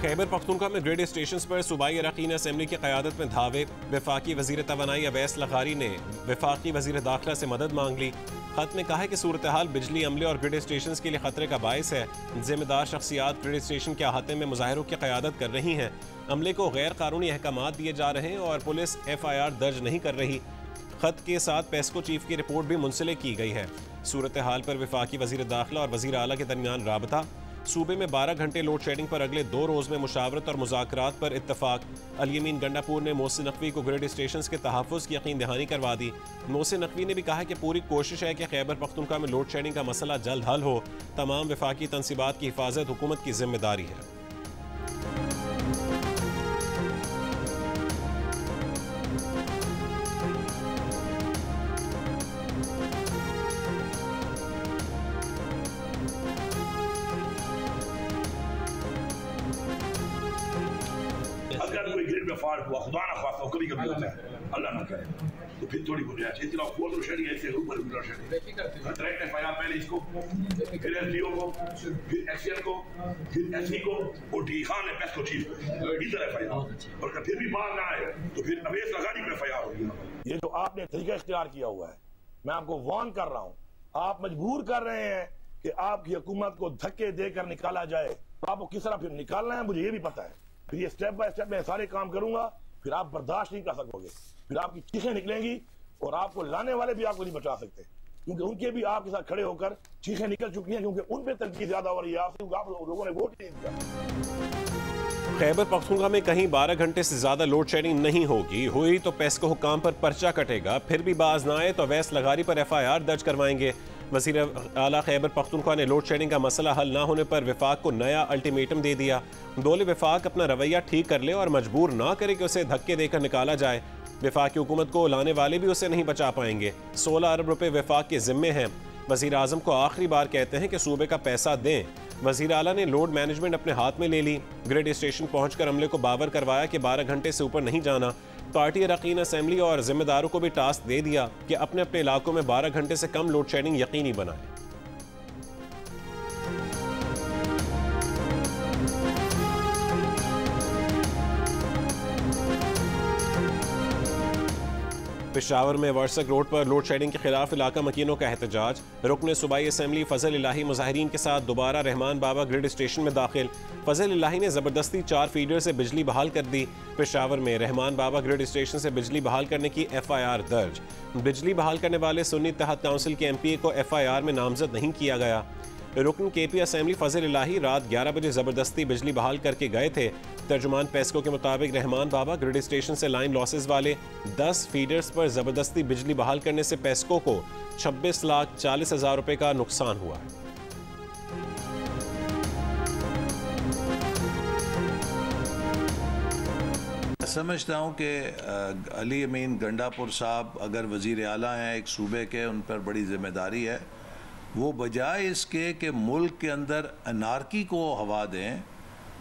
खैबर पख्तूनख्वा में grade station पर सूबाई अरकान असम्बली की क़यादत में धावे। वफाकी वज़ीर तवानाई अवैस लग़ारी ने वफाकी वज़ीर दाखिला से मदद मांग ली। खत में कहा है कि सूरत हाल बिजली अमले और ग्रिड स्टेशन के लिए खतरे का बायस है। जिम्मेदार शख्सियात ग्रिड स्टेशन के अहाते में मुजाहिरों की क़यादत कर रही हैं। अमले को गैर कानूनी अहकामात दिए जा रहे हैं और पुलिस FIR दर्ज नहीं कर रही। खत के साथ पेस्को चीफ की रिपोर्ट भी मुंसलिक की गई है। सूरत हाल पर वफाकी वज़ीर दाखिला और वज़ीर आला के दरमियान राबता। सूबे में 12 घंटे लोड शेडिंग पर अगले 2 रोज़ में मुशावरत और मुज़ाकरात पर इत्तफाक। अल-यमीन गंडापुर ने मोहसिन नकवी को ग्रिड स्टेशन के तहफ़्फ़ुज़ की यकीन दहानी करवा दी। मोहसिन नकवी ने भी कहा कि पूरी कोशिश है कि खैबर पख्तूनख्वा में लोड शेडिंग का मसला जल्द हल हो। तमाम वफाकी तनसीबात की हिफाजत हुकूमत की जिम्मेदारी है। अगर कोई ग्रिड में फॉल्ट हुआ, खुदा ना खास्ता कभी कभी होता है, अल्लाह ना करे, तो फिर थोड़ी गुंजाइश है। इतना फोर शेडिंग ऐसे ऊपर ऊपर शेडिंग डायरेक्ट FIR पहले इसको, फिर SDO को, फिर XCN को, फिर SC को और डी खान ने पेस्को चीफ को इधर FIR। और अगर फिर भी बाहर ना आए तो फिर अवैस लग़ारी पे FIR होगी। ये जो आपने तरीका इख्तियार किया हुआ है, मैं आपको वार्न कर रहा हूँ, आप मजबूर कर रहे हैं कि आपकी हुकूमत को धक्के देकर निकाला जाए। तो आपको किस तरह फिर निकालना है मुझे ये भी पता है। फिर ये स्टेप बाय स्टेप मैं सारे काम करूंगा, फिर आप बर्दाश्त नहीं कर सकोगे, फिर आपकी चीखें निकलेंगी और आपको लाने वाले भी आपको नहीं बचा सकते, क्योंकि उनके भी आपके साथ खड़े होकर चीखें निकल चुकी हैं, क्योंकि उन पे तनकीद ज्यादा हो रही है आपसे, क्योंकि आप लोगों ने वोट नहीं दिया। खैबर पख्तूनख्वा में कहीं 12 घंटे से ज्यादा लोड शेडिंग नहीं होगी। हुई तो पेस्को हुकाम पर पर्चा कटेगा, फिर भी बाज ना आए तो अवैस लग़ारी पर FIR दर्ज करवाएंगे। वज़ीर आला खैबर पख्तूनख्वा ने लोड शेडिंग का मसला हल ना होने पर वफाक को नया अल्टीमेटम दे दिया। बोले वफाक अपना रवैया ठीक कर ले और मजबूर ना करे कि उसे धक्के देकर निकाला जाए। वफाक की हुकूमत को लाने वाले भी उसे नहीं बचा पाएंगे। 16 अरब रुपए वफाक के जिम्मे हैं। वज़ीर आज़म को आखिरी बार कहते हैं कि सूबे का पैसा दें। वज़ीर आला ने लोड मैनेजमेंट अपने हाथ में ले ली। ग्रिड स्टेशन पहुंचकर अमले को बावर करवाया कि 12 घंटे से ऊपर नहीं जाना। पार्टी अरकान असम्बली और जिम्मेदारों को भी टास्क दे दिया कि अपने अपने इलाकों में 12 घंटे से कम लोड शेडिंग यकीनी बनाएं। पेशावर में वर्सक रोड पर लोड शेडिंग के खिलाफ इलाका मकीनों का एहतजाज। रुकन सूबाई असम्बली फजल इलाही मुजाहिरीन के साथ दोबारा रहमान बाबा ग्रिड स्टेशन में दाखिल। फजल इलाही ने ज़बरदस्ती 4 फीडर से बिजली बहाल कर दी। पेशावर में रहमान बाबा ग्रिड स्टेशन से बिजली बहाल करने की FIR दर्ज। बिजली बहाल करने वाले सुन्नी तहत काउंसिल के MPA को FIR में नामजद नहीं किया गया। रुकन KP असम्बली फजल इलाही रात 11 बजे ज़बरदस्ती बिजली बहाल करके गए थे। तर्जुमान पेस्को के मुताबिक रहमान बाबा ग्रिड स्टेशन से लाइन लॉसेस वाले 10 फीडर्स पर ज़बरदस्ती बिजली बहाल करने से पेस्को को 26,40,000 रुपए का नुकसान हुआ है। समझता हूँ कि अल-यमीन गंडापुर साहब अगर वज़ीर आला हैं एक सूबे के, उन पर बड़ी जिम्मेदारी है। वो बजाय इसके कि मुल्क के अंदर अनारकी को हवा दें,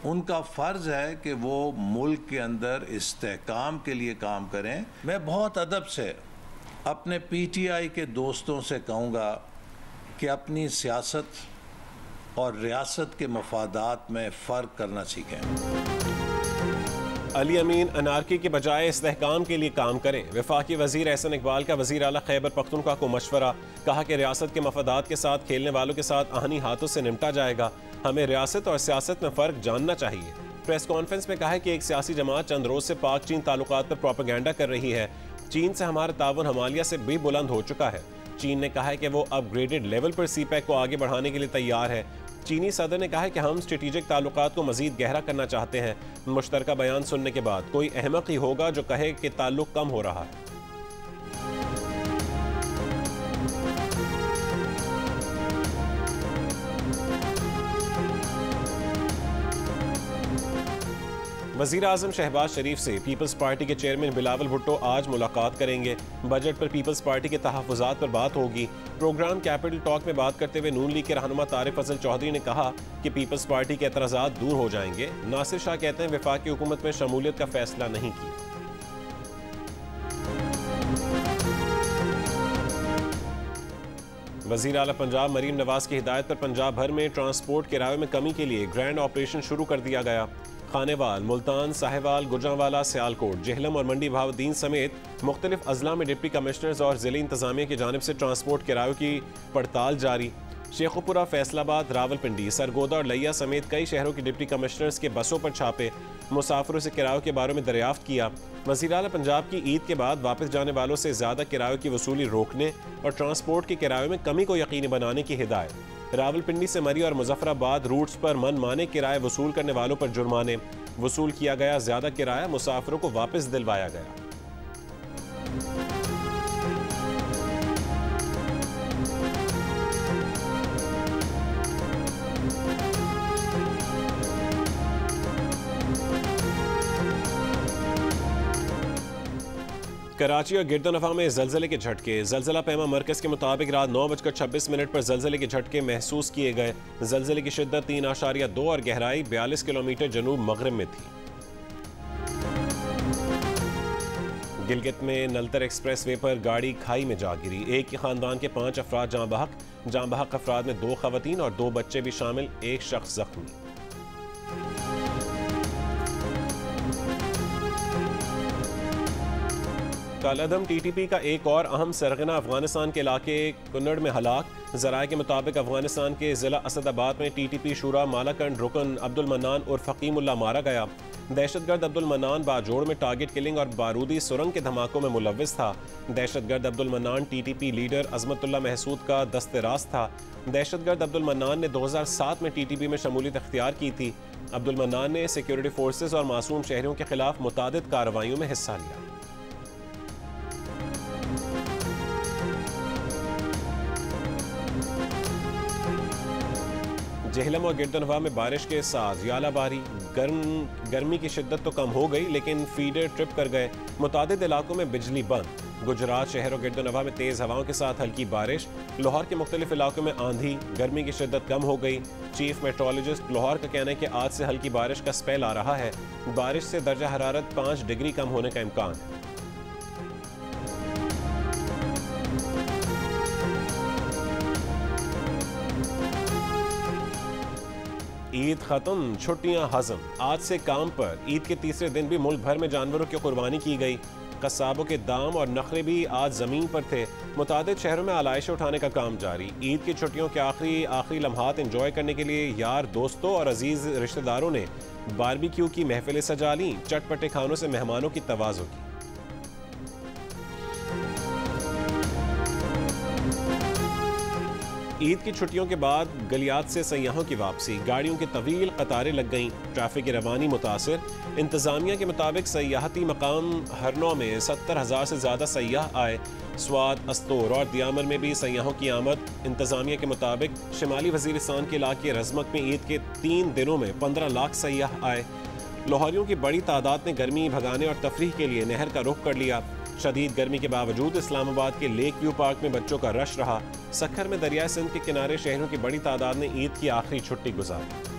उनका फ़र्ज़ है कि वो मुल्क के अंदर इस्तेहकाम के लिए काम करें। मैं बहुत अदब से अपने PTI के दोस्तों से कहूँगा कि अपनी सियासत और रियासत के मफादात में फ़र्क करना सीखें। अली अमीन अनारकी के बजाय इस्तेहकाम के लिए काम करें। वफाकी वज़ीर एहसन इकबाल का वज़ीर आला खैबर पख्तूनख्वा को मशवरा। कहा कि रियासत के मफादात के साथ खेलने वालों के साथ आहनी हाथों से निपटा जाएगा। हमें रियासत और सियासत में फ़र्क जानना चाहिए। प्रेस कॉन्फ्रेंस में कहा है कि एक सियासी जमात चंद रोज़ से पाक चीन ताल्लुकात पर प्रोपेगेंडा कर रही है। चीन से हमारा ताउन हमालिया से भी बुलंद हो चुका है। चीन ने कहा है कि वो अपग्रेडेड लेवल पर CPEC को आगे बढ़ाने के लिए तैयार है। चीनी सदर ने कहा है कि हम स्ट्रेटेजिक ताल्लुकात को मजीद गहरा करना चाहते हैं। मुश्तरका बयान सुनने के बाद कोई अहमक ही होगा जो कहे कि ताल्लुक कम हो रहा है। वज़ीर आज़म शहबाज शरीफ से पीपल्स पार्टी के चेयरमैन बिलावल भुट्टो आज मुलाकात करेंगे। बजट पर पीपल्स पार्टी के तहफ़्फ़ुज़ात पर बात होगी। प्रोग्राम कैपिटल टॉक में बात करते हुए नून लीग के रहनुमा तारिक फजल चौधरी ने कहा कि पीपल्स पार्टी के एतराज़ात दूर हो जाएंगे। नासिर शाह कहते हैं वफाक की हुकूमत में शमूलियत का फैसला नहीं किया। वज़ीर आला पंजाब मरीम नवाज की हिदायत पर पंजाब भर में ट्रांसपोर्ट किराए में कमी के लिए ग्रैंड ऑपरेशन शुरू कर दिया गया। खानेवाल, मुल्तान, साहिवाल, गुजरांवाला, सियालकोट, जेहलम और मंडी बहाउद्दीन समेत मुख्तलिफ अजला में डिप्टी कमिश्नर्स और जिले इंतजामिया की जानिब से ट्रांसपोर्ट किरायों की पड़ताल जारी। शेखुपुरा, फैसलाबाद, रावलपिंडी, सरगोदा और लिया समेत कई शहरों के डिप्टी कमिश्नर्स के बसों पर छापे, मुसाफिरों से किरायों के बारे में दरियाफ्त किया। वज़ीर आला पंजाब की ईद के बाद वापस जाने वालों से ज़्यादा किरायों की वसूली रोकने और ट्रांसपोर्ट के किरायों में कमी को यकीनी बनाने की हिदायत। रावलपिंडी से मरी और मुजफ्फराबाद रूट्स पर मनमाने किराए वसूल करने वालों पर जुर्माने, वसूल किया गया ज़्यादा किराया मुसाफिरों को वापस दिलवाया गया। कराची और गिरदोनवा में जलजले के झटके। जलजला पैमा मरकज के मुताबिक रात 9:26 पर जलजले के झटके महसूस किए गए। जलजले की शिद्दत 3.2 और गहराई 42 किलोमीटर जनूब मगरिब में थी। गिलगित में नलतर एक्सप्रेस वे पर गाड़ी खाई में जा गिरी। एक ही खानदान के 5 अफराद जाँ बहक अफराद में 2 खवातीन और 2 बच्चे भी शामिल, एक शख्स जख्मी। कालादम टीटीपी का एक और अहम सरगना अफगानिस्तान के इलाके कुन्नड़ में हलाक। ज़राए के मुताबिक अफगानिस्तान के ज़िला असदाबाद में टीटीपी शुरा मालाकंड रुकन अब्दुल मन्नान और फ़कीमुल्लाह मारा गया। दहशतगर्द अब्दुल मन्नान बाजोड़ में टारगेट किलिंग और बारूदी सुरंग के धमाकों में मुलव्विस था। दहशतगर्द अब्दुल मन्नान टीटीपी लीडर अजमतुल्लाह महसूद का दस्तेराज था। दहशतगर्द अब्दुल मन्नान ने 2007 में टीटीपी में शमूलियत अख्तियार की थी। अब्दुल मन्नान ने सिक्योरिटी फोर्सेज और मासूम शहरियों के खिलाफ मुतादिद कार्रवाइयों में हिस्सा लिया। जेहलम और गिरदोनवा में बारिश के साथ यालाबारी, गर्मी की शिद्दत तो कम हो गई लेकिन फीडर ट्रिप कर गए। मुतादिद इलाकों में बिजली बंद। गुजरात शहर और गिरदोनवा में तेज़ हवाओं के साथ हल्की बारिश। लाहौर के मुख्तलिफ इलाकों में आंधी, गर्मी की शिद्दत कम हो गई। चीफ मेट्रोलॉजिस्ट लाहौर का कहना है कि आज से हल्की बारिश का स्पेल आ रहा है। बारिश से दर्जा हरारत 5 डिग्री कम होने का इम्कान है। ईद खत्म, छुट्टियां हजम। आज से काम पर। ईद के तीसरे दिन भी मुल्क भर में जानवरों की कुर्बानी की गई। कस्साबों के दाम और नखरे भी आज ज़मीन पर थे। मुतादिद शहरों में आलाइशें उठाने का काम जारी। ईद की छुट्टियों के आखिरी लम्हात एंजॉय करने के लिए यार, दोस्तों और अजीज़ रिश्तेदारों ने बारबेक्यू की महफिलें सजा लीं। चटपटे खानों से मेहमानों की तवाज़ो की। ईद की छुट्टियों के बाद गलियात से सयाहों की वापसी। गाड़ियों की तवील कतारें लग गईं। ट्रैफिक की रवानी मुतासर। इंतज़ामिया के मुताबिक सयाहती मकाम हरनौ में 70,000 से ज़्यादा सयाह आए। स्वात, अस्तोर और दियामर में भी सयाहों की आमद। इंतज़ामिया के मुताबिक शिमाली वज़ीरिस्तान के इलाके रज़मक में ईद के 3 दिनों में 15 लाख सयाह आए। लाहौरियों की बड़ी तादाद ने गर्मी भगाने और तफरीह के लिए नहर का रुख कर लिया। शदीद गर्मी के बावजूद इस्लामाबाद के लेक व्यू पार्क में बच्चों का रश रहा। सखर में दरिया सिंध के किनारे शहरों की बड़ी तादाद ने ईद की आखिरी छुट्टी गुजारी।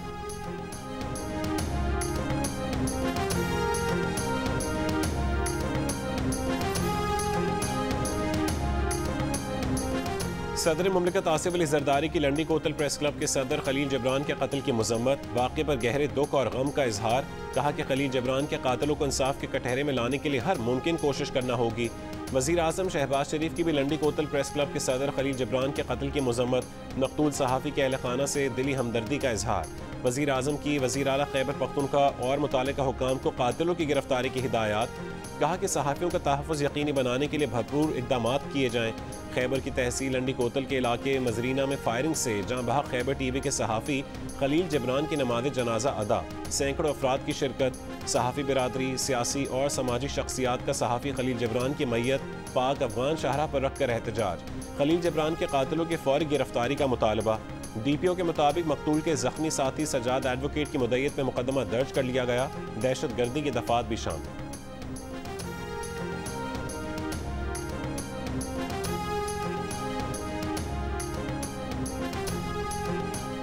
सदर मुमलिकत आसिफ अली जरदारी की लंडी कोतल प्रेस क्लब के सदर खलील जबरान के कत्ल की मजम्मत। वाक़े पर गहरे दुख और गम का इजहार। कहा कि खलील जबरान के कातिलों को इंसाफ के कटहरे में लाने के लिए हर मुमकिन कोशिश करना होगी। वज़ीर आज़म शहबाज शरीफ की भी लंडी कोतल प्रेस क्लब के सदर खलील जबरान के कत्ल की मजम्मत। मकतूल सहाफ़ी के अहल खाना से दिली हमदर्दी का इजहार। वज़ीर आज़म की वज़ीर आला खैबर पख्तूनख्वा और मुतालिका हुक्काम को कातिलों की गिरफ्तारी की हिदायत। कहा कि सहाफ़ियों का तहफ़्फ़ुज़ यकीनी बनाने के लिए भरपूर इक़दाम किए जाएँ। खैबर की तहसील लंडी कोतल के इलाके मजरीना में फायरिंग से जहाँ बहक खैबर टीवी के सहाफ़ी खलील जबरान की नमाज़ जनाजा अदा। सैकड़ों अफराद की शिरकत। सहाफ़ी बिरादरी, सियासी और समाजी शख्सियात का सहाफ़ी खलील जबरान की मैयत पाक अफगान शाहरा पर रख कर एहतजाज। खलील जबरान के कातिलों की फौरी गिरफ्तारी का मुतालबा। DPO के मुताबिक मकतूल के जख्मी साथी सजाद एडवोकेट की मुद्दत में मुकदमा दर्ज कर लिया गया। दहशत गर्दी की दफात भी शामिल।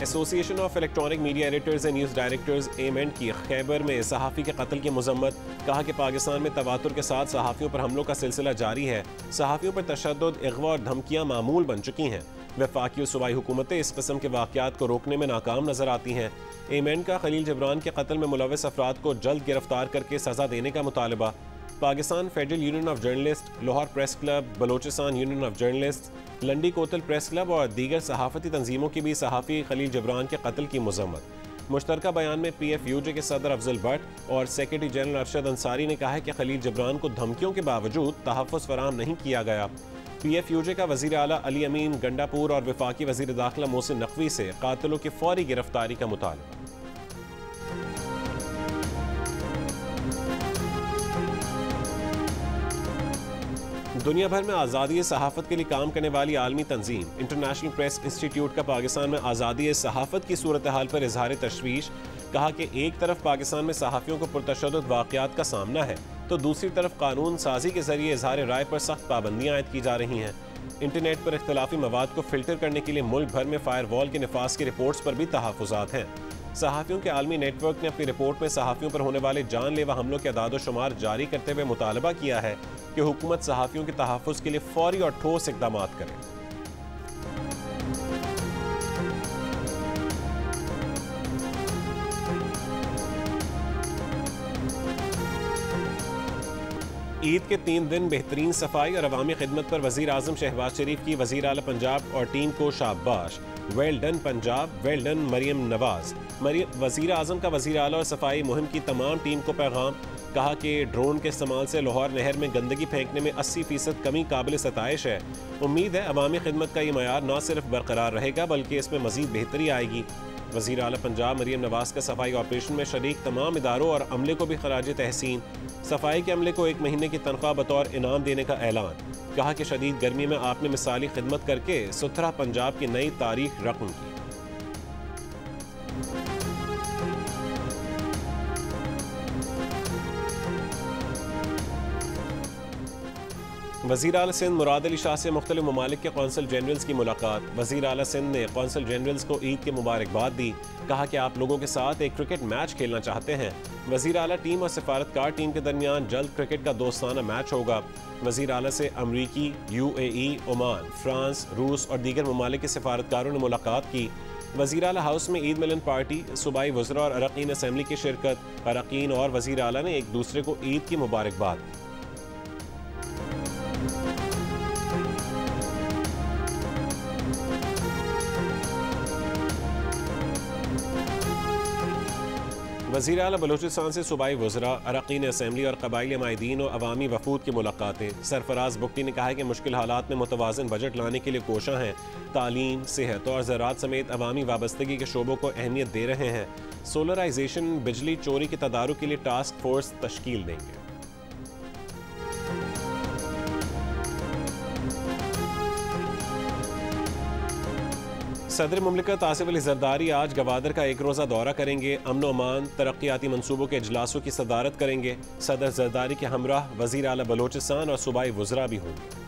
Association of electronic media editors and news directors AEMEND की खैबर में सहाफ़ी के कत्ल की मजम्मत। कहा कि पाकिस्तान में तवातुर के साथ सहाफ़ियों पर हमलों का सिलसिला जारी है। सहाफ़ियों पर तशद्दुद, अगवा और धमकियाँ मामूल बन चुकी हैं। वफाकी और सूबाई हुकूमतें इस किस्म के वाक़यात को रोकने में नाकाम नजर आती हैं। एमेंड का खलील जबरान के कत्ल में मुलव्वस अफराद को जल्द गिरफ्तार करके सजा देने का मुतालबा। Pakistan federal union of journalist, Lahore press club, Balochistan union of journalist, Landi कोतल press club और दीगर सहाफ़ती तंजीमों की भी सहाफ़ी खलील जबरान के कत्ल की मज़म्मत। मुश्तरका बयान में PFUJ के सदर अफजल भट्ट और सेक्रेटरी जनरल अरशद अंसारी ने कहा है कि खलील जबरान को धमकियों के बावजूद तहफ़्फ़ुज़ फराहम नहीं किया गया। PFUJ का वज़ीर आला अली अमीन गंडापुर और वफाकी वज़ीर दाखिला मोहसिन नकवी से कातिलों की फौरी गिरफ्तारी का मुतालबा। दुनिया भर में आज़ादी सहाफ़त के लिए काम करने वाली आलमी तंजीम इंटरनेशनल प्रेस इंस्टीट्यूट का पाकिस्तान में आज़ादी सहाफ़त की सूरत हाल पर इजहार तशवीश। कहा कि एक तरफ पाकिस्तान में सहाफ़ियों को पुरतशद्दुद वाक़यात का सामना है तो दूसरी तरफ कानून साजी के जरिए इजहार राय पर सख्त पाबंदियाँ आयद की जा रही हैं। इंटरनेट पर इख्तलाफी मवाद को फिल्टर करने के लिए मुल्क भर में फायरवॉल के नफाज की रिपोर्ट्स पर भी तहफ़्फ़ुज़ात हैं। सहाफ़ियों के आलमी नेटवर्क ने अपनी रिपोर्ट में सहाफ़ियों पर होने वाले जानलेवा हमलों के अदाद-ओ-शुमार जारी करते हुए मुतालबा किया है कि हुकूमत सहाफ़ियों के तहफ़्फ़ुज़ के लिए फौरी और ठोस इक़दाम करे। ईद के 3 दिन बेहतरीन सफाई और अवामी खिदमत पर वज़ीर आज़म शहबाज शरीफ की वज़ीर आला पंजाब और टीम को शाबाश। Well done Punjab, well done Maryam Nawaz. वज़ीर आज़म का वज़ीर आला और सफाई मुहिम की तमाम टीम को पैगाम। कहा कि ड्रोन के इस्तेमाल से लाहौर नहर में गंदगी फेंकने में 80% कमी काबिल सताइश है। उम्मीद है अवामी खिदमत का ये मयार न सिर्फ बरकरार रहेगा बल्कि इसमें मज़ीद बेहतरी आएगी। वज़ीर आला पंजाब मरियम नवाज का सफाई ऑपरेशन में शरीक तमाम इदारों और अमले को भी खराज तहसीन। सफाई के अमले को 1 महीने की तनख्वाह बतौर इनाम देने का ऐलान। कहा कि शदीद गर्मी में आपने मिसाली खिदमत करके सुथरा पंजाब की नई तारीख रकम की। वज़ीर आला सिंध मुराद अली शाह से मुख्तलिफ ममालिक के कौंसल जनरल्स की मुलाकात। वज़ीर आला सिंध ने कौंसल जनरल्स को ईद की मुबारकबाद दी। कहा कि आप लोगों के साथ एक क्रिकेट मैच खेलना चाहते हैं। वज़ीर आला टीम और सिफारतकार टीम के दरमियान जल्द क्रिकेट का दोस्ताना मैच होगा। वज़ीर आला से अमरीकी, UAE, ओमान, फ्रांस, रूस और दीगर ममालिक के सिफारतकारों ने मुलाकात की। वज़ीर आला हाउस में ईद मिलन पार्टी, सूबाई वज़रा और अरकान असम्बली की शिरकत। अरकान और वज़ीर आला ने एक दूसरे को ईद की मुबारकबाद। वज़ीर आला बलोचिस्तान से सूबाई वज़रा, अरकान असम्बली और कबाइली माहिदीन और अवामी वफूद की मुलाकातें। सरफराज बुख्ती ने कहा है कि मुश्किल हालात में मुतवाज़िन बजट लाने के लिए कोशां हैं। तालीम, सेहत और ज़राअत समेत अवामी वाबस्तगी के शोबों को अहमियत दे रहे हैं। सोलराइजेशन, बिजली चोरी के तदारुक के लिए टास्क फोर्स तश्कील देंगे। सदर मुमलिकत आसिफ अली जरदारी आज गवादर का 1 रोज़ा दौरा करेंगे। अमन अमान तरक्याती मनसूबों के इजलासों की सदारत करेंगे। सदर जरदारी के हमराह वज़ीर आला बलोचिस्तान और सूबाई वज़रा भी होंगे।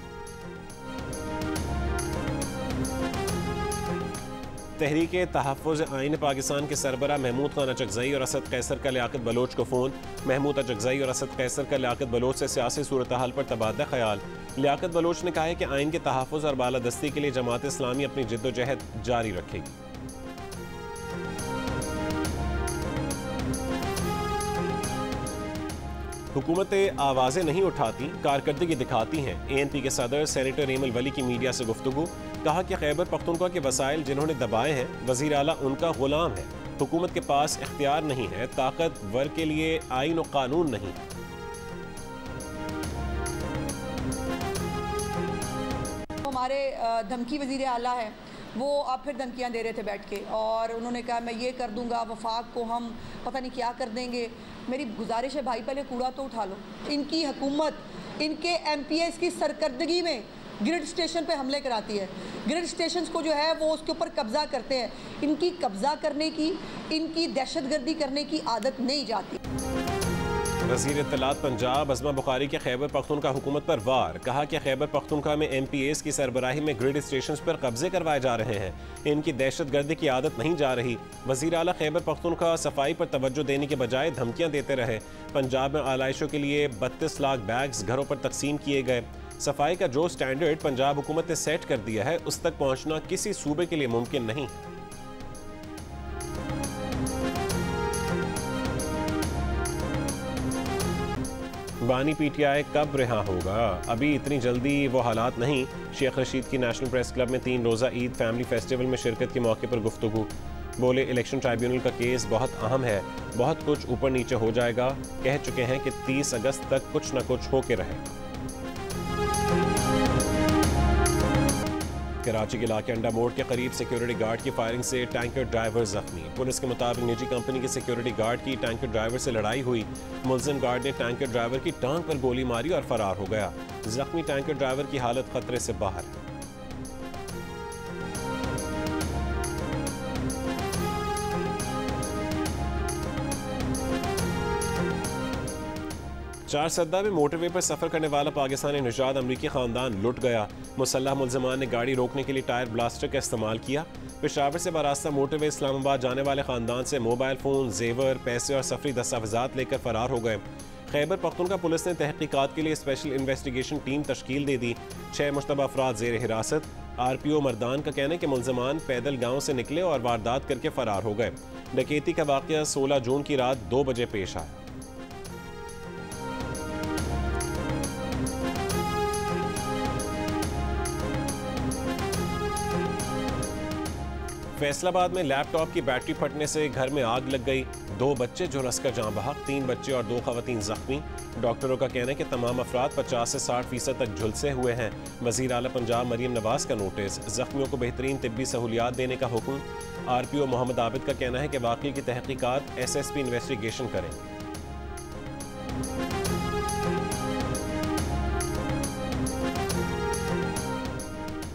तहरीक तहफ़्फ़ुज़ आइन पाकिस्तान के सरबरा महमूद खान अचकज़ई और असद कैसर का लियाकत बलोच को फ़ोन। महमूद अचकज़ई और असद कैसर का लियाकत बलोच से सियासी सूरत हाल पर तबादला ख्याल। लियाकत बलोच ने कहा है कि आइन के तहफ़्फ़ुज़ और बालादस्ती के लिए जमात इस्लामी अपनी जिद्दोजहद जारी रखेगी। हुकूमतें आवाज़ें नहीं उठाती, कारकर्दगी दिखाती हैं। ANP के सदर सेनेटर एमल वली की मीडिया से गुफ्तगू। कहा कि खैबर पख्तूनख्वा के वसाइल जिन्होंने दबाए हैं, वज़ीर आला उनका गुलाम है। हुकूमत के पास इख्तियार नहीं है, ताकतवर के लिए आइन और कानून नहीं है। हमारे धमकी वज़ीर आला है, वो अब फिर धमकियाँ दे रहे थे बैठ के, और उन्होंने कहा मैं ये कर दूंगा, वफाक को हम पता नहीं क्या कर देंगे। मेरी गुजारिश है भाई, पहले कूड़ा तो उठा लो। इनकी हुकूमत इनके MPs की सरकर्दगी में ग्रिड स्टेशन पे हमले कराती है। ग्रिड स्टेशंस को जो है वो उसके ऊपर कब्ज़ा करते हैं। इनकी कब्ज़ा करने की, इनकी दहशतगर्दी करने की आदत नहीं जाती। वज़ीर इत्तलात पंजाब अज़मा बुखारी के खैबर पख्तूनख्वा हुकूमत पर वार। कहा कि खैबर पख्तूनख्वा में MPs की सरबराही में ग्रिड स्टेशन पर कब्जे करवाए जा रहे हैं। इनकी दहशतगर्दी की आदत नहीं जा रही। वज़ीर आला खैबर पख्तूनख्वा सफाई पर तवज्जो देने के बजाय धमकियाँ देते रहे। पंजाब में आलाइशों के लिए 32 लाख बैग्स घरों पर तकसीम किए गए। सफाई का जो स्टैंडर्ड पंजाब हुकूमत ने सेट कर दिया है उस तक पहुंचना किसी सूबे के लिए मुमकिन नहीं है। बानी पीटीआई कब रिहा होगा? अभी इतनी जल्दी वो हालात नहीं। शेख रशीद की नेशनल प्रेस क्लब में 3 रोज़ा ईद फैमिली फेस्टिवल में शिरकत के मौके पर गुफ्तगू। बोले इलेक्शन ट्राइब्यूनल का केस बहुत अहम है, बहुत कुछ ऊपर नीचे हो जाएगा। कह चुके हैं कि 30 अगस्त तक कुछ न कुछ होके रहेगा। कराची के इलाके अंडा मोड़ के करीब सिक्योरिटी गार्ड की फायरिंग से टैंकर ड्राइवर जख्मी। पुलिस के मुताबिक निजी कंपनी के सिक्योरिटी गार्ड की टैंकर ड्राइवर से लड़ाई हुई। मुलजिम गार्ड ने टैंकर ड्राइवर की टांग पर गोली मारी और फरार हो गया। जख्मी टैंकर ड्राइवर की हालत खतरे से बाहर है। चार सद्दा में मोटरवे पर सफर करने वाला पाकिस्तानी निजात अमरीकी खानदान लुट गया। मुसल्लह मुलजमान ने गाड़ी रोकने के लिए टायर ब्लास्टर का इस्तेमाल किया। पेशावर से बरास्ता मोटरवे इस्लामाबाद जाने वाले खानदान से मोबाइल फ़ोन, जेवर, पैसे और सफरी दस्तावेजात लेकर फरार हो गए। खैबर पख्तूनख्वा पुलिस ने तहकीकात के लिए स्पेशल इन्वेस्टिगेशन टीम तश्कील दे दी। 6 मुश्तबा अफराद ज़ेर हिरासत। RPO मर्दान का कहना है कि मुलजमान पैदल गाँव से निकले और वारदात करके फरार हो गए। डकैती का वाक़या 16 जून की रात 2 बजे पेश आया। फैसलाबाद में लैपटॉप की बैटरी फटने से घर में आग लग गई। 2 बच्चे झुलसकर जान बहक, 3 बच्चे और 2 खवातीन जख्मी। डॉक्टरों का कहना है कि तमाम अफराद 50 से 60% तक झुलसे हुए हैं। वज़ीर आला पंजाब मरीम नवाज का नोटिस। जख्मियों को बेहतरीन तिब्बी सहूलियात देने का हुक्म। RPO मोहम्मद आबिद का कहना है कि वाक़ई की तहकीकात SSP इन्वेस्टिगेशन करेंगे।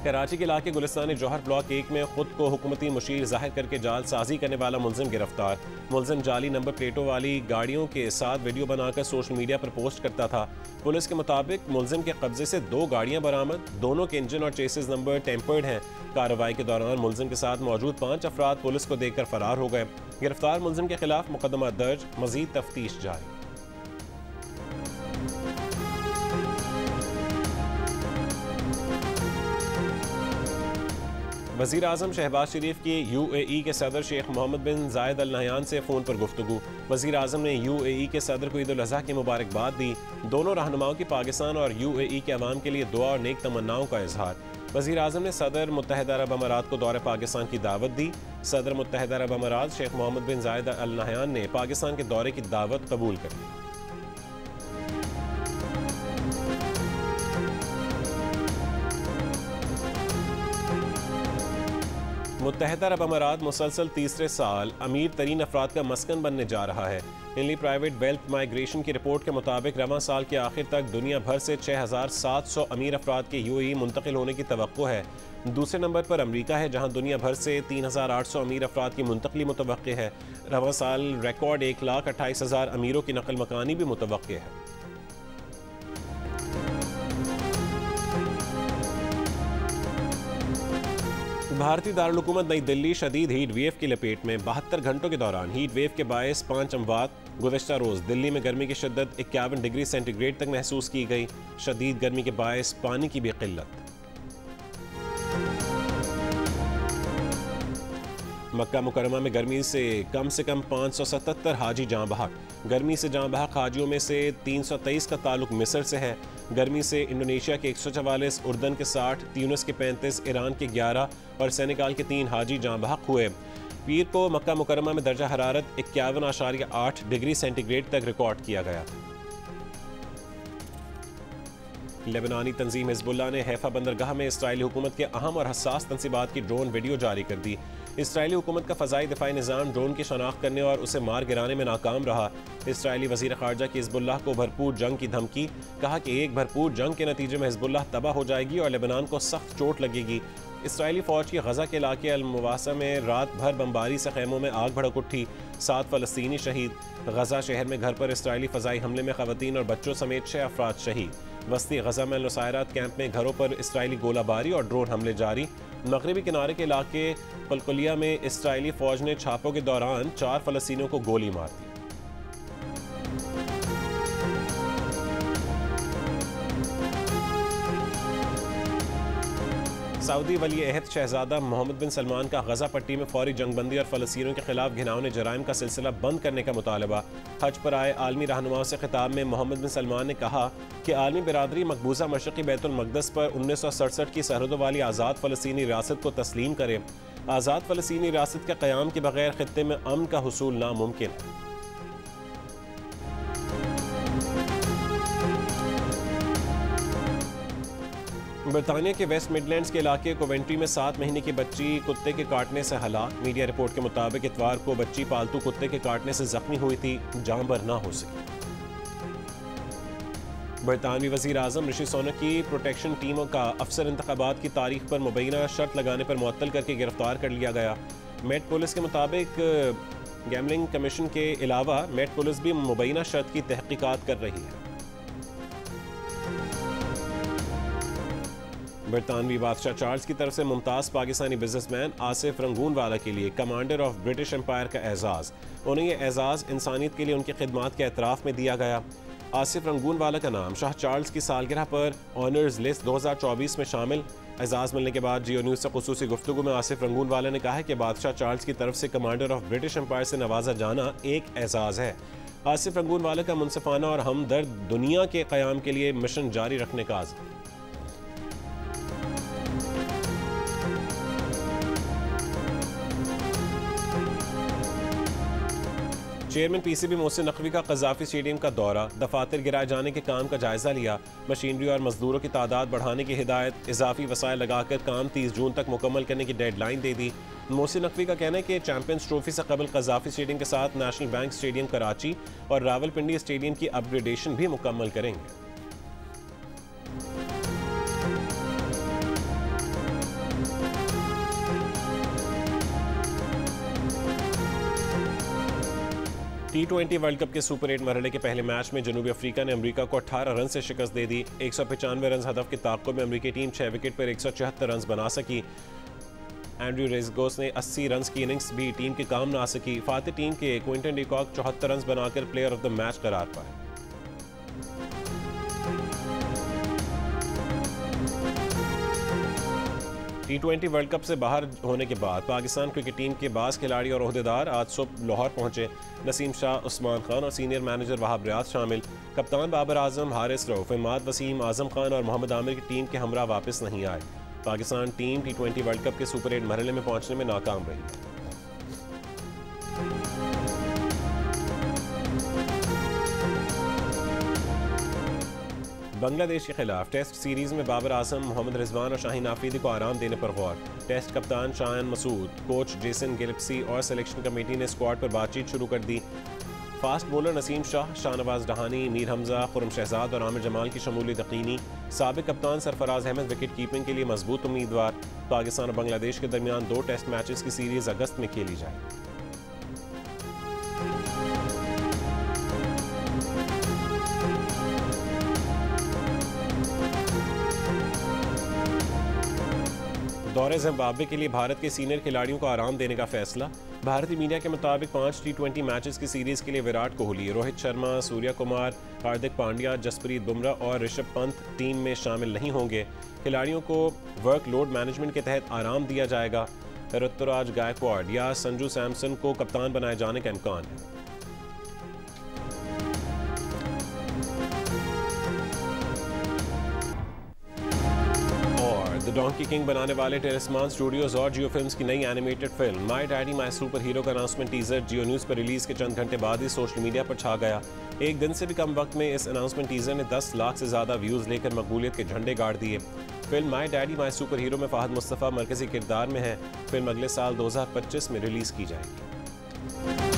कराची के इलाके गुलिस्तान जौहर ब्लॉक 1 में खुद को हुकूमती मुशीर जाहिर करके जालसाजी करने वाला मुलजिम गिरफ्तार। मुलजिम जाली नंबर प्लेटों वाली गाड़ियों के साथ वीडियो बनाकर सोशल मीडिया पर पोस्ट करता था। पुलिस के मुताबिक मुलजिम के कब्जे से 2 गाड़ियां बरामद। दोनों के इंजन और चेसिस नंबर टेम्पर्ड हैं। कार्रवाई के दौरान मुलजिम के साथ मौजूद 5 अफराद पुलिस को देखकर फरार हो गए। गिरफ्तार मुलजिम के खिलाफ मुकदमा दर्ज, मजीद तफ्तीश जारी। वज़ीर आज़म शहबाज शरीफ की UAE के सदर शेख मोहम्मद बिन जायद अल नहयान से फ़ोन पर गुफ्तगू। वज़ीर आज़म ने UAE के सदर को ईद उल अज़हा की मुबारकबाद दी। दोनों रहनुमाओं की पाकिस्तान और UAE के अवाम के लिए दुआ और नेक तमन्नाओं का इजहार। वज़ीर आज़म ने सदर मुत्तहिदा अरब अमारात को दौरे पाकिस्तान की दावत दी। सदर मुत्तहिदा अरब अमारात शेख मोहम्मद बिन जायद अल नहयान ने पाकिस्तान के दौरे की दावत कबूल कर ली। मुत्तहिदा अरब अमारात मुसलसल तीसरे साल अमीर तरीन अफराद का मस्कन बनने जा रहा है। इनली प्राइवेट वेल्थ माइग्रेशन की रिपोर्ट के मुताबिक रवां साल के आखिर तक दुनिया भर से 6700 अमीर अफराद के UAE मुंतकिल होने की तवक्को है। दूसरे नंबर पर अमरीका है, जहां दुनिया भर से 3800 अमीर अफराद की मुंतकली मुतवक्के है। रवां साल रिकॉर्ड 1,28,000 अमीरों की नकल मकानी भी मुतवक्के है। भारतीय दारुल हुकूमत नई दिल्ली शदीद हीट वेव की लपेट में। 72 घंटों के दौरान हीट वेव के बायस 5 अमवात। गुज़श्ता रोज़ दिल्ली में गर्मी की शिद्दत 51 डिग्री सेंटीग्रेड तक महसूस की गई। शदीद गर्मी के बायस पानी की भी किल्लत। मक्का मुकरमा में गर्मी से कम 577 हाजी जाँ बहक। गर्मी से जाँ बहक हाजियों में से 323 का ताल्लुक मिस्र से है। गर्मी से इंडोनेशिया के 144, उर्दन के 60, ट्यूनिस के 35, ईरान के 11 और सेनेगाल के 3 हाजी जाँ बहक हुए। पीर को मक्का मुकरमा में दर्जा हरारत 51.8 डिग्री सेंटीग्रेड तक रिकॉर्ड किया गया। लेबनानी तंजीम हिजबुल्लाह ने हैफा बंदरगाह में इसराइली हुकूमत के अहम और हसास तंसीबात की ड्रोन वीडियो जारी कर दी। इसराइली हुकूमत का फ़ज़ाई दिफाई निज़ाम ड्रोन की शनाख्त करने और उसे मार गिराने में नाकाम रहा। इसराइली वज़ीर ख़ारजा की हिजबुल्लाह को भरपूर जंग की धमकी। कहा कि एक भरपूर जंग के नतीजे में हिजबुल्लाह तबाह हो जाएगी और लेबनान को सख्त चोट लगेगी। इसराइली फ़ौज की गज़ा के इलाके अल-मुवासा में रात भर बमबारी से खैमों में आग भड़क उठी। 7 फ़लस्तीनी शहीद। गज़ा शहर में घर पर इसराइली फ़ज़ाई हमले में ख़वातीन और बच्चों समेत 6 अफराद शहीद। वस्ती गज़ा में नुसायरात कैंप में घरों पर इसराइली गोलाबारी और ड्रोन हमले जारी। मगरबी किनारे के इलाके कलकुलिया में इसराइली फ़ौज ने छापों के दौरान 4 फ़लस्तीनियों को गोली मार दी। सऊदी वली अहद शहजादा मोहम्मद बिन सलमान का गजा पट्टी में फौरी जंगबंदी और फ़लस्तीनियों के खिलाफ घिनौने जराइम का सिलसिला बंद करने का मुतालबा। हज पर आए आलमी रहनुमाओं से खिताब में मोहम्मद बिन सलमान ने कहा कि आलमी बिरादरी मकबूजा मशरक़ी बैतुल मक़दस पर 1967 की सरहदों वाली आज़ाद फ़लस्तीनी रियासत को तस्लीम करे। आज़ाद फ़लस्तीनी रियासत के क़याम के बगैर खित्ते में अमन का हुसूल नामुमकिन है। बरतानिया के वेस्ट मिडलैंड्स के इलाके कोवेंट्री में 7 महीने की बच्ची कुत्ते के काटने से हलाक। मीडिया रिपोर्ट के मुताबिक इतवार को बच्ची पालतू कुत्ते के काटने से जख्मी हुई थी, जान बर ना हो सकी। बरतानवी वज़ीर आज़म ऋषि सुनक की प्रोटेक्शन टीमों का अफसर इंतखाबात की तारीख पर मुबैना शर्त लगाने पर मुअत्तल करके गिरफ्तार कर लिया गया। मेट पुलिस के मुताबिक गैमलिंग कमीशन के अलावा मेट पुलिस भी मुबैना शर्त की तहकीकात कर रही है। बरतानवी बादशाह चार्ल्स की तरफ से मुमताज़ पाकिस्तानी बिजनेसमैन आसिफ रंगूनवाला के लिए कमांडर ऑफ ब्रिटिश एम्पायर का एजाज़। उन्हें यह एजाज़ इंसानियत के लिए उनकी खिदमात के एतराफ़ में दिया गया। आसिफ रंगूनवाला का नाम शाह चार्ल्स की सालगिरह पर ऑनर्स लिस्ट 2024 में शामिल। एजाज़ मिलने के बाद जियो न्यूज़ से ख़ुसूसी गुफ्तगू में आसिफ रंगूनवाला ने कहा है कि बादशाह चार्ल्स की तरफ से कमांडर ऑफ ब्रिटिश एम्पायर से नवाजा जाना एक एजाज़ है। आसिफ रंगूनवाला का मुनसिफाना और हमदर्द दुनिया के क़याम के लिए मिशन जारी रखने का आज़म। चेयरमैन पीसीबी मोहसिन नकवी का कज़ाफ़ी स्टेडियम का दौरा। दफातर गिराए जाने के काम का जायजा लिया। मशीनरी और मजदूरों की तादाद बढ़ाने की हिदायत। इजाफी वसाइल लगाकर काम 30 जून तक मुकम्मल करने की डेडलाइन दे दी। मोहसिन नकवी का कहना है कि चैंपियंस ट्रॉफी से कबल कज़ाफ़ी स्टेडियम के साथ नेशनल बैंक स्टेडियम कराची और रावलपिंडी स्टेडियम की अपग्रेडेशन भी मुकम्मल करेंगे। T20 वर्ल्ड कप के सुपर 8 मरहले के पहले मैच में जनूबी अफ्रीका ने अमेरिका को 18 रन से शिकस्त दे दी। 195 रन हदफ के ताक़ुब में अमेरिकी टीम 6 विकेट पर 174 रन बना सकी। एंड्रू रेजगोस ने 80 रन की इनिंग्स भी टीम के काम ना सकी। फातिह टीम के क्विंटन डिकॉक 74 रन बनाकर प्लेयर ऑफ द मैच करार पाए। T20 वर्ल्ड कप से बाहर होने के बाद पाकिस्तान क्रिकेट टीम के बास खिलाड़ी और ओहदेदार आज सुबह लाहौर पहुंचे। नसीम शाह, उस्मान खान और सीनियर मैनेजर वहाब रियाज शामिल। कप्तान बाबर आजम, हारिस रऊफ, इमाद वसीम, आजम खान और मोहम्मद आमिर की टीम के हमरा वापस नहीं आए। Pakistan team T20 world cup के सुपर 8 मरहले में पहुंचने में नाकाम रही। बांग्लादेश के खिलाफ टेस्ट सीरीज में बाबर आजम, मोहम्मद रिजवान और शाहीन आफरीदी को आराम देने पर गौर। टेस्ट कप्तान शायन मसूद, कोच जेसन गिलिप्सी और सिलेक्शन कमेटी ने स्क्वाड पर बातचीत शुरू कर दी। फास्ट बॉलर नसीम शाह, शाहनवाज डहानी, मीर हमजा, खुरम शहजाद और आमिर जमाल की शमूलियत यकीनी। साबिक कप्तान सरफराज अहमद विकेट कीपिंग के लिए मजबूत उम्मीदवार। पाकिस्तान और बांग्लादेश के दरमियान 2 टेस्ट मैचेस की सीरीज अगस्त में खेली जाएगी। दौरे जिम्बाब्वे के लिए भारत के सीनियर खिलाड़ियों को आराम देने का फैसला। भारतीय मीडिया के मुताबिक 5 T20 मैचेस की सीरीज के लिए विराट कोहली, रोहित शर्मा, सूर्या कुमार, हार्दिक पांड्या, जसप्रीत बुमराह और ऋषभ पंत टीम में शामिल नहीं होंगे। खिलाड़ियों को वर्कलोड मैनेजमेंट के तहत आराम दिया जाएगा। ऋतुराज गायकवाड़ या संजू सैमसन को कप्तान बनाए जाने का इम्कान है। द डोंकी किंग बनाने वाले टेलिस्मान स्टूडियोज और जियो फिल्म्स की नई animated film my daddy my super hero का अनाउंसमेंट टीजर जियो न्यूज़ पर रिलीज के चंद घंटे बाद ही सोशल मीडिया पर छा गया। एक दिन से भी कम वक्त में इस अनाउंसमेंट टीजर ने 10 लाख से ज़्यादा व्यूज़ लेकर मकबूलियत के झंडे गाड़ दिए। Film my daddy my super hero में फहद मुस्तफ़ा मरकजी किरदार में है। फिल्म अगले साल 2025 में रिलीज़ की जाएगी।